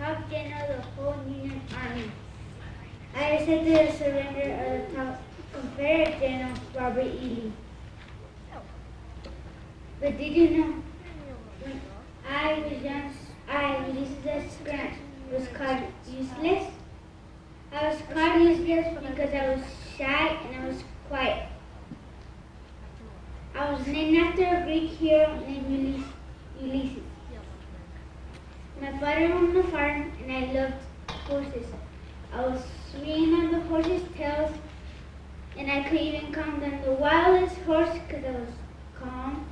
top general of the whole Union Army. I accepted the surrender of the top Confederate General Robert E. Lee. But did you know, when I was young, I, Ulysses S. Grant, was called useless? I was called useless because I was shy and I was quiet. I was named after a Greek hero named Ulysses. My father owned a farm and I loved horses. I was swinging on the horses' tails and I could even count on the wildest horse because I was calm,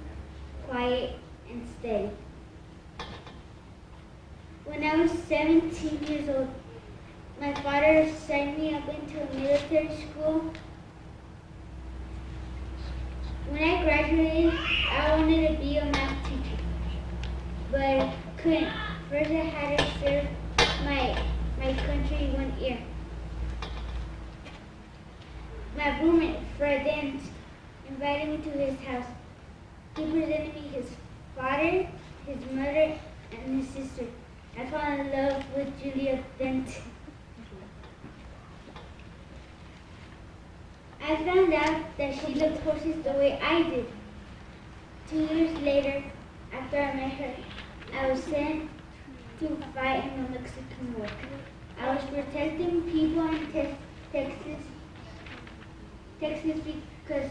quiet, and steady. When I was 17 years old, my father signed me up into a military school. When I graduated, I wanted to be a math teacher, but I couldn't. First, I had to serve my country 1 year. My roommate, Fred Dent, invited me to his house. He presented me his father, his mother, and his sister. I fell in love with Julia Dent. I found out that she loved horses the way I did. 2 years later, after I met her, I was sent to fight in the Mexican War. I was protecting people in Texas because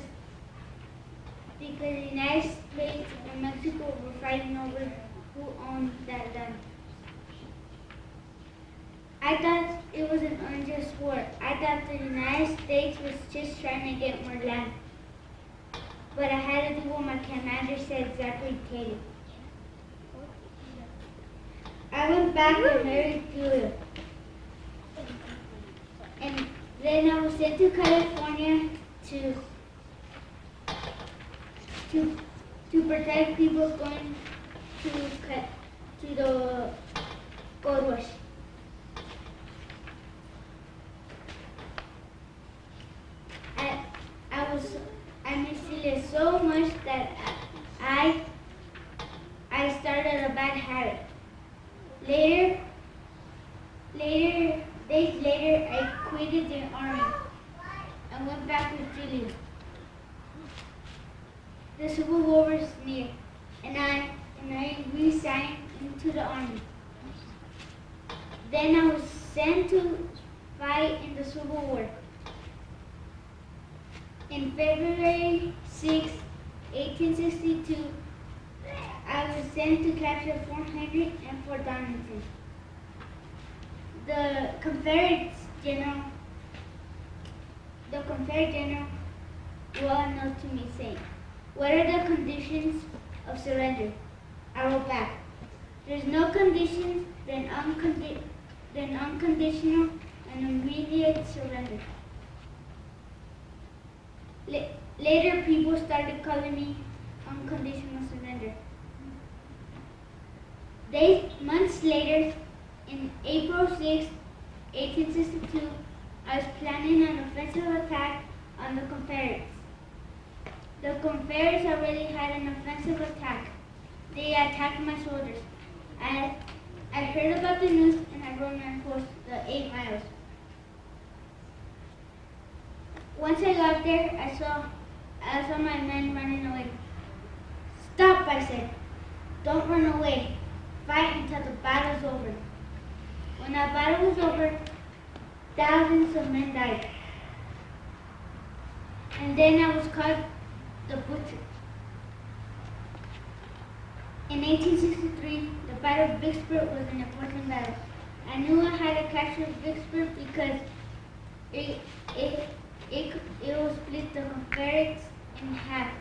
the United States and Mexico were fighting over who owned that land. I thought it was an unjust war. I thought the United States was just trying to get more land. But I had to do what my commander said, Zachary Taylor. I went back and married Julia. And then I was sent to California to protect people going to the gold rush. I miss Celia so much that I started a bad habit. Days later, I quitted the army and went back with Julia. The Civil War was near, and I resigned into the army. Then I was sent to fight in the Civil War. In February 6, 1862, I was sent to capture Fort Henry and Fort Donelson. The Confederate general well known to me saying, "What are the conditions of surrender?" I wrote back, "There's no conditions than unconditional and immediate surrender." Later, people started calling me unconditional surrender. Months later, in April 6, 1862, I was planning an offensive attack on the Confederates. The Confederates already had an offensive attack. They attacked my soldiers. I heard about the news and I rode my horse the 8 miles. Once I got there, I saw my men running away. "Stop," I said. "Don't run away. Fight until the battle's over." When the battle was over, thousands of men died. And then I was called the Butcher. In 1863, the Battle of Vicksburg was an important battle. I knew I had to capture Vicksburg because it will split the Confederates in half.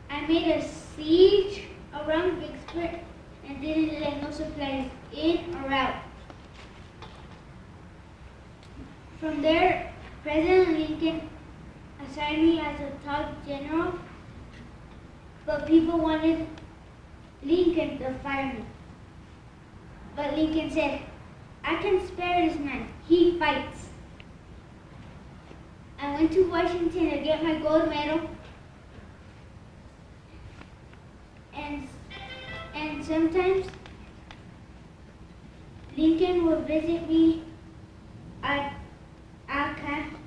I made a siege around Vicksburg and didn't let no supplies in or out. From there, President Lincoln assigned me as a top general, but people wanted Lincoln to fire me. But Lincoln said, "I can spare this man. He fights." I went to Washington to get my gold medal, and And sometimes Lincoln will visit me at camp,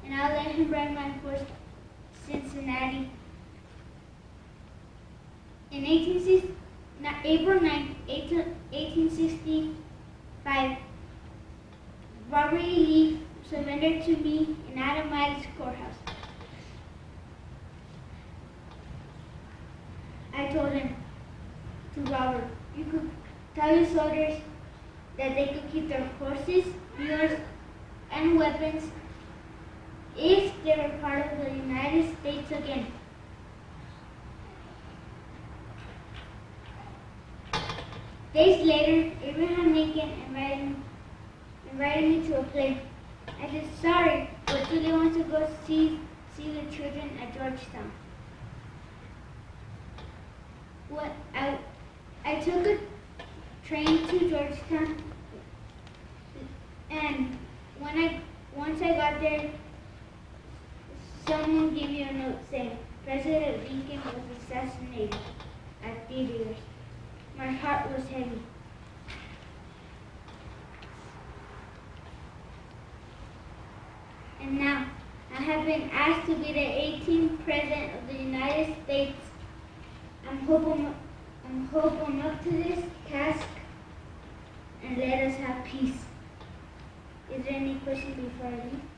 and I'll let him ride my horse to Cincinnati. In April 9, 1865, Robert E. Lee surrendered to me in Adamai's courthouse. I told him, to Robert, you could tell your soldiers that they could keep their horses, mules, and weapons if they were part of the United States again. Days later, Abraham Lincoln invited me to a play. I said, sorry, but Julie wants to go see the children at Georgetown. I took a train to Georgetown, and once I got there, someone gave me a note saying President Lincoln was assassinated at theaters. My heart was heavy. And now, I have been asked to be the 18th President of the United States. I hope I'm up to this task, and let us have peace. Is there any question before I leave?